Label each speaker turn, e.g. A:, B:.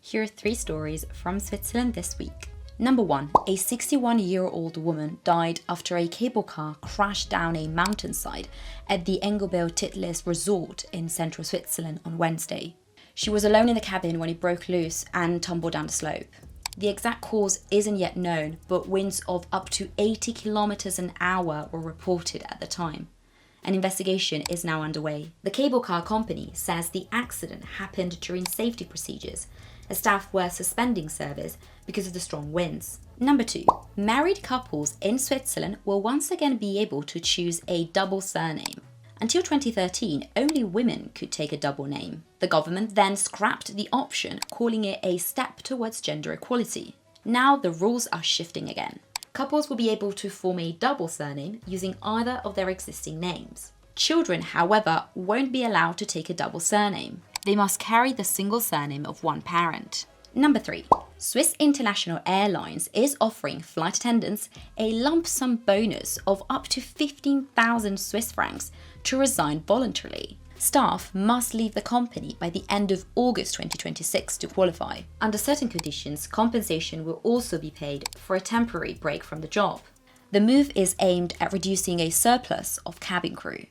A: Here are 3 stories from Switzerland this week. Number 1. A 61-year-old woman died after a cable car crashed down a mountainside at the Engelbert-Titlis resort in central Switzerland on Wednesday. She was alone in the cabin when it broke loose and tumbled down the slope. The exact cause isn't yet known, but winds of up to 80 kilometers an hour were reported at the time. An investigation is now underway. The cable car company says the accident happened during safety procedures, as staff were suspending service because of the strong winds. Number 2. Married couples in Switzerland will once again be able to choose a double surname. Until 2013, only women could take a double name. The government then scrapped the option, calling it a step towards gender equality. Now the rules are shifting again. Couples will be able to form a double surname using either of their existing names. Children, however, won't be allowed to take a double surname. They must carry the single surname of one parent. Number 3. Swiss International Airlines is offering flight attendants a lump sum bonus of up to 15,000 Swiss francs to resign voluntarily. Staff must leave the company by the end of August 2026 to qualify. Under certain conditions, compensation will also be paid for a temporary break from the job. The move is aimed at reducing a surplus of cabin crew.